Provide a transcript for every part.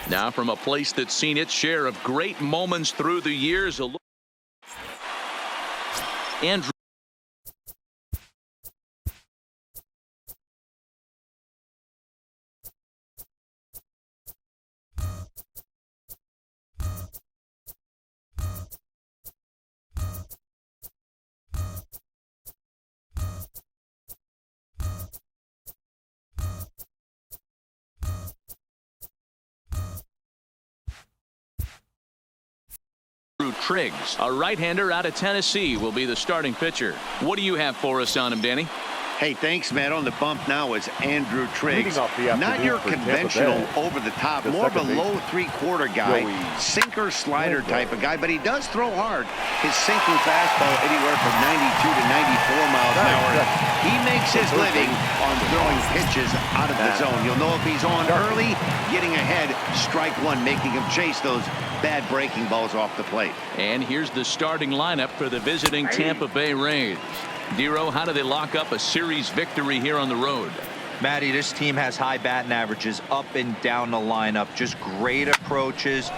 Now from a place that's seen its share of great moments through the years, a look. Andrew. Triggs, a right-hander out of Tennessee, will be the starting pitcher. What do you have for us on him, Danny? Hey, thanks, Matt. On the bump now is Andrew Triggs. Not your conventional over-the-top, more of a low three-quarter guy, sinker slider type of guy, but he does throw hard. His sinking fastball anywhere from 92 to 94 miles an hour. He makes his living on throwing pitches out of the zone. You'll know if he's on early, getting ahead, strike one, making him chase those bad breaking balls off the plate. And here's the starting lineup for the visiting Tampa Bay Rays. Dero, how do they lock up a series victory here on the road? Matty, this team has high batting averages up and down the lineup. Just great approaches,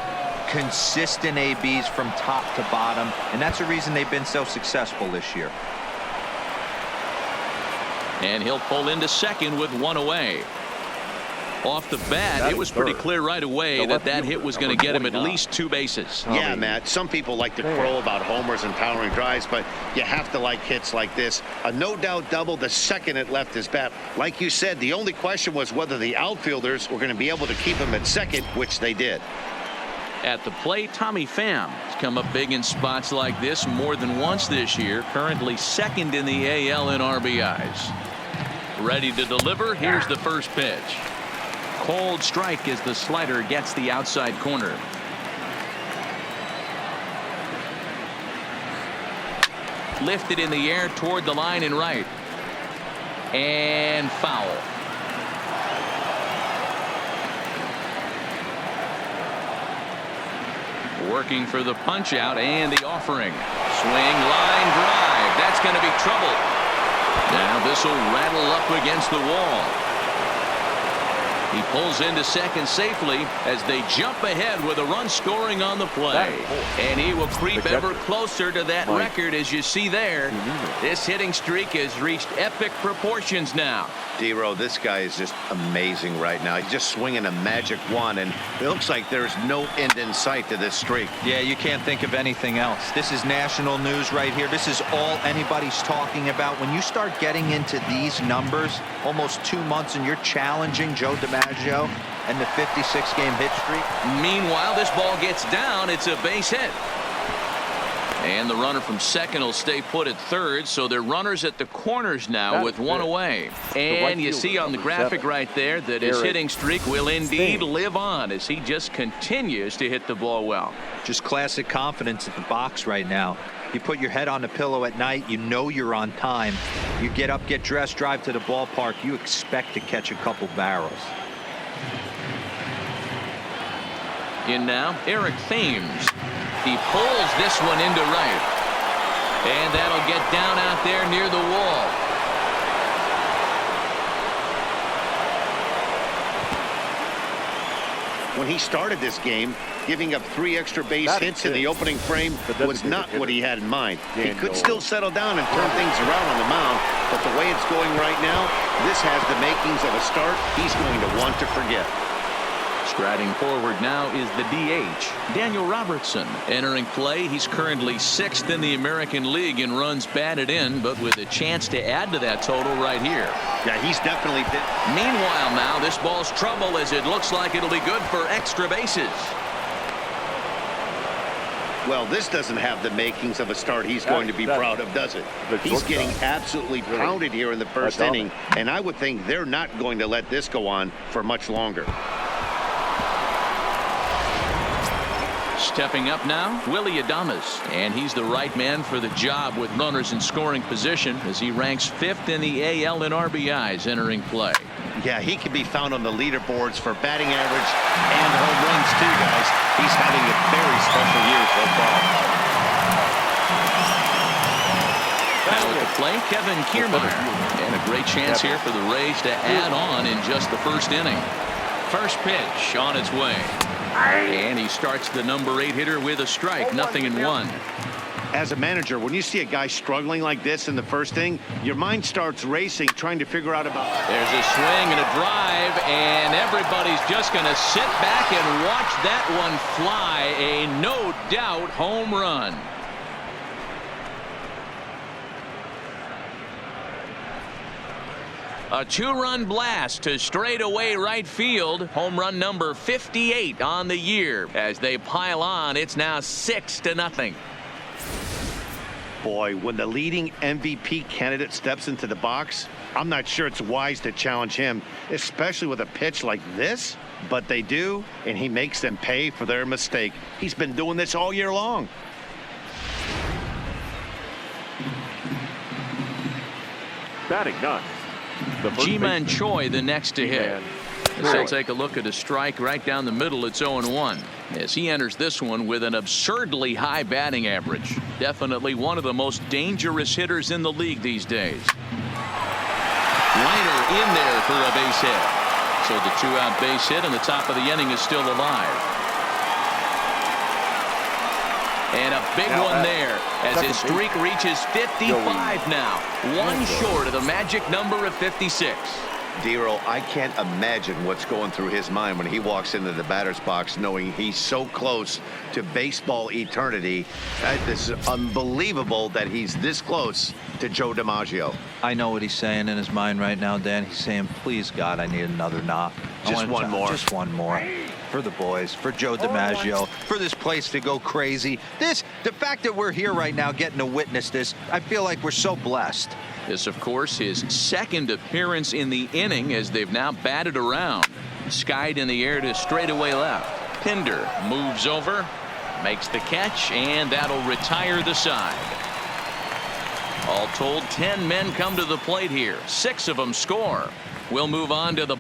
consistent ABs from top to bottom, and that's the reason they've been so successful this year. And he'll pull into second with one away. Off the bat, it was pretty clear right away that hit was going to get him at least 2 bases. Yeah, Matt, some people like to crow about homers and towering drives, but you have to like hits like this. A no-doubt double the second it left his bat. Like you said, the only question was whether the outfielders were going to be able to keep him at second, which they did. At the plate, Tommy Pham has come up big in spots like this more than once this year, currently second in the AL in RBIs. Ready to deliver. Here's the first pitch. Cold strike as the slider gets the outside corner. Lifted in the air toward the line and right. And foul. Working for the punch out and the offering. Swing, line drive. That's going to be trouble. Now this will rattle up against the wall. He pulls into second safely as they jump ahead with a run scoring on the play. And he will creep ever closer to that record, as you see there. This hitting streak has reached epic proportions now. Dero, this guy is just amazing right now. He's just swinging a magic wand, and it looks like there's no end in sight to this streak. Yeah, you can't think of anything else. This is national news right here. This is all anybody's talking about. When you start getting into these numbers, almost 2 months, and you're challenging Joe DiMaggio and the 56-game hit streak. Meanwhile, this ball gets down. It's a base hit. And the runner from second will stay put at third, so they're runners at the corners now with one away. And you see on the graphic right there that his hitting streak will indeed live on as he just continues to hit the ball well. Just classic confidence at the box right now. You put your head on the pillow at night, you know you're on time. You get up, get dressed, drive to the ballpark, you expect to catch a couple barrels. In now, Eric Thames. He pulls this one into right. And that'll get down out there near the wall. When he started this game, giving up 3 extra base hits in the opening frame was not what he had in mind. He could still settle down and turn things around on the mound, but the way it's going right now, this has the makings of a start he's going to want to forget. Striding forward now is the DH, Daniel Robertson. Entering play, he's currently 6th in the American League in runs batted in, but with a chance to add to that total right here. Yeah, he's definitely. Meanwhile now, this ball's trouble as it looks like it'll be good for extra bases. Well, this doesn't have the makings of a start he's going to be proud of, does it? He's getting absolutely pounded here in the first inning, and I would think they're not going to let this go on for much longer. Stepping up now, Willie Adames, and he's the right man for the job with runners in scoring position as he ranks 5th in the AL in RBIs entering play. Yeah, he can be found on the leaderboards for batting average and home runs too, guys. He's having a very special year so far. Now at the plate, Kevin Kiermaier, and a great chance here for the Rays to add on in just the first inning. First pitch on its way. And he starts the number 8 hitter with a strike. 0-1. As a manager, when you see a guy struggling like this in the first inning, your mind starts racing, trying to figure out about. There's a swing and a drive, and everybody's just going to sit back and watch that one fly. A no doubt home run. A 2-run blast to straightaway right field. Home run number 58 on the year. As they pile on, it's now 6-0. Boy, when the leading MVP candidate steps into the box, I'm not sure it's wise to challenge him, especially with a pitch like this. But they do, and he makes them pay for their mistake. He's been doing this all year long. Batting ninth. Ji-Man Choi the next to hit. As they'll take a look at a strike right down the middle. It's 0-1 as he enters this one with an absurdly high batting average. Definitely one of the most dangerous hitters in the league these days. Liner in there for a base hit. So the 2-out base hit, and the top of the inning is still alive. And a big one there as his streak reaches 55 now. One short of the magic number of 56. Dero, I can't imagine what's going through his mind when he walks into the batter's box knowing he's so close to baseball eternity. This is unbelievable that he's this close to Joe DiMaggio. I know what he's saying in his mind right now, Dan. He's saying, please, God, I need another knock. Just one more. Just one more. For the boys, for Joe DiMaggio, for this place to go crazy. The fact that we're here right now getting to witness this, I feel like we're so blessed. This, of course, his second appearance in the inning as they've now batted around. Skied in the air to straightaway left. Pinder moves over, makes the catch, and that'll retire the side. All told, 10 men come to the plate here. 6 of them score. We'll move on to the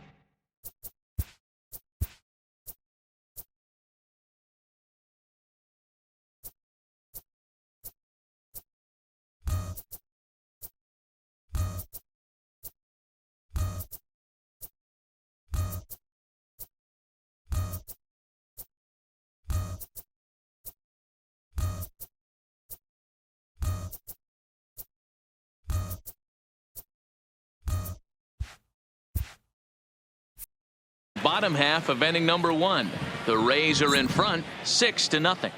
bottom half of inning number 1. The Rays are in front 6-0.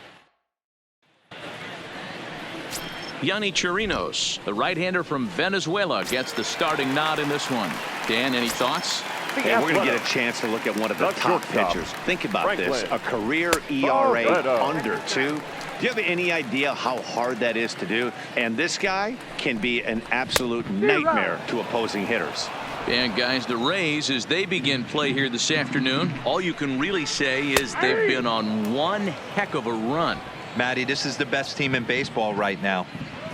Yonny Chirinos, the right-hander from Venezuela, gets the starting nod in this one. Dan, any thoughts? Yeah, we're going to get a chance to look at one of the top pitchers. Think about this. A career ERA under 2. Do you have any idea how hard that is to do? And this guy can be an absolute nightmare to opposing hitters. And guys, the Rays, as they begin play here this afternoon, all you can really say is they've been on one heck of a run. Matty, this is the best team in baseball right now.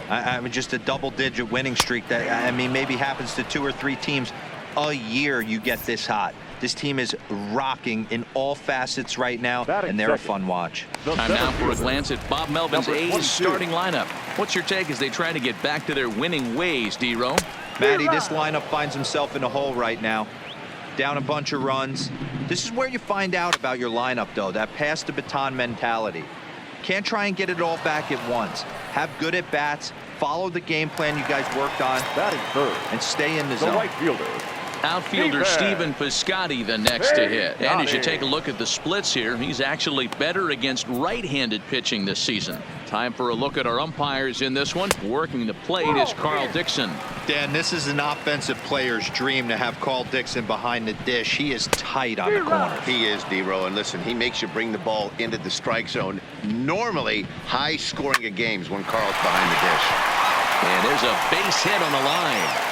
I mean, just a double-digit winning streak that, I mean, maybe happens to 2 or 3 teams a year. You get this hot. This team is rocking in all facets right now, and they're a fun watch. Time now for a glance at Bob Melvin's A's starting lineup. What's your take as they try to get back to their winning ways, D-Ro? Matty, this lineup finds himself in a hole right now. Down a bunch of runs. This is where you find out about your lineup, though, that pass the baton mentality. Can't try and get it all back at once. Have good at bats. Follow the game plan you guys worked on. Batting third. And stay in the zone. Right fielder. Outfielder Stephen Piscotty the next to hit. And as you take a look at the splits here, he's actually better against right-handed pitching this season. Time for a look at our umpires in this one. Working the plate is Carl Dixon. Dan, this is an offensive player's dream to have Carl Dixon behind the dish. He is tight on the corner. He is, D-Ro, and listen, he makes you bring the ball into the strike zone. Normally high scoring of games when Carl's behind the dish. And there's a base hit on the line.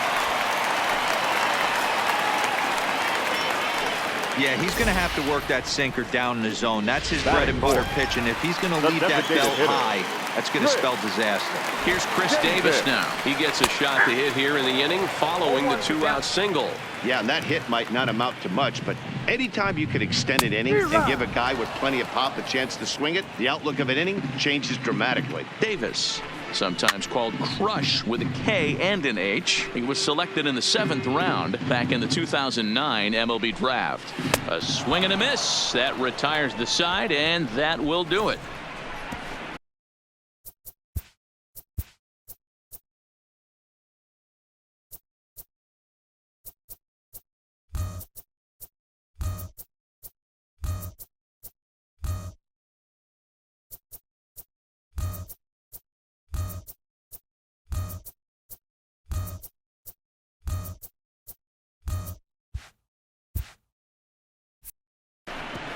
Yeah, he's going to have to work that sinker down in the zone. That's his bread and butter pitch, and if he's going to leave that belt high, that's going to spell disaster. Here's Chris Davis now. He gets a shot to hit here in the inning following the 2-out single. Yeah, and that hit might not amount to much, but anytime you can extend an inning and give a guy with plenty of pop a chance to swing it, the outlook of an inning changes dramatically. Davis sometimes called Crush with a K and an H. He was selected in the 7th round back in the 2009 MLB draft. A swing and a miss. That retires the side, and that will do it.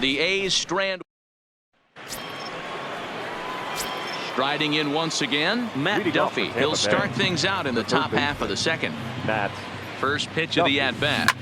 The A's strand. Striding in once again, Matt Duffy. He'll start things out in the top half of the second. First pitch of the at-bat.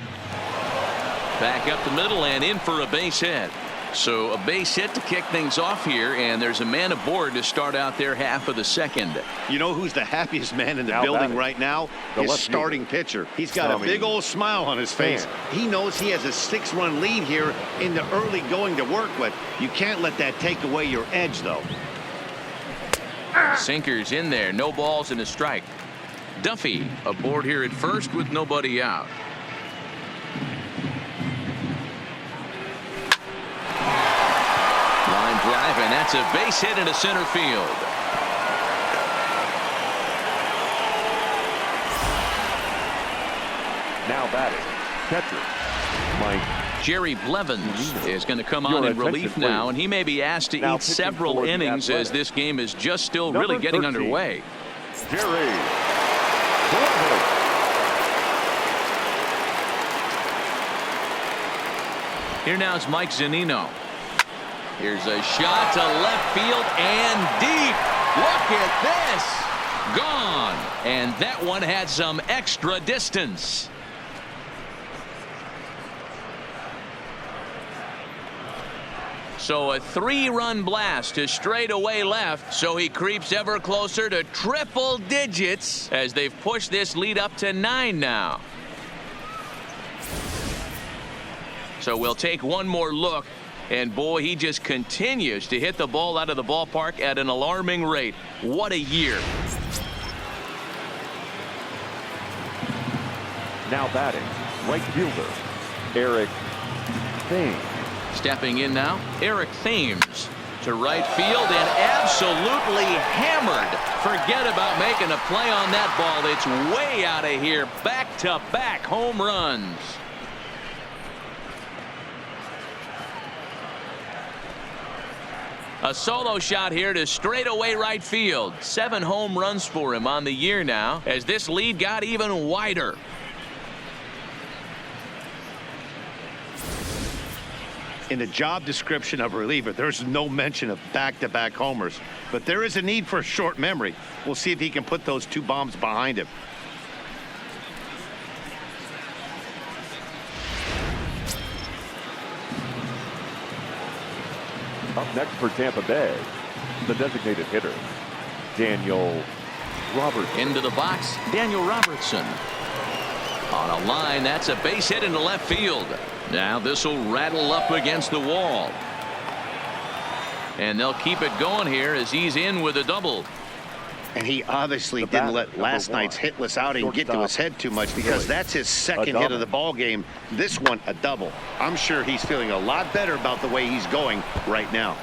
Back up the middle and in for a base hit. So a base hit to kick things off here, and there's a man aboard to start out their half of the second. You know who's the happiest man in the building right now? His starting pitcher. He's got a big old smile on his face. He knows he has a 6-run lead here in the early going to work with. You can't let that take away your edge, though. Sinkers in there, no balls and a strike. Duffy aboard here at first with nobody out. Line drive, and that's a base hit into center field. Now batting, catcher Mike. Jerry Blevins is going to come on in relief now, and he may be asked to eat several innings as this game is just still really getting underway. Jerry. Here now is Mike Zunino. Here's a shot to left field and deep. Look at this. Gone. And that one had some extra distance. So a 3-run blast to straightaway left. So he creeps ever closer to triple digits as they've pushed this lead up to 9 now. So we'll take one more look. And boy, he just continues to hit the ball out of the ballpark at an alarming rate. What a year. Now batting, right fielder, Eric Thames. Stepping in now, Eric Thames to right field and absolutely hammered. Forget about making a play on that ball. It's way out of here. Back-to-back home runs. A solo shot here to straightaway right field. 7 home runs for him on the year now as this lead got even wider. In the job description of reliever, there's no mention of back-to-back homers. But there is a need for a short memory. We'll see if he can put those 2 bombs behind him. Up next for Tampa Bay, the designated hitter, Daniel Robertson. Into the box, Daniel Robertson. On a line, that's a base hit into left field. Now this will rattle up against the wall. And they'll keep it going here as he's in with a double. And he obviously didn't let last night's hitless outing get to his head too much, because that's his second hit of the ball game. This one a double. I'm sure he's feeling a lot better about the way he's going right now.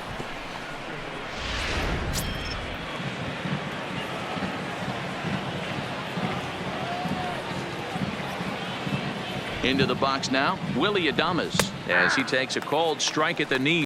Into the box now, Willy Adames as he takes a called strike at the knee.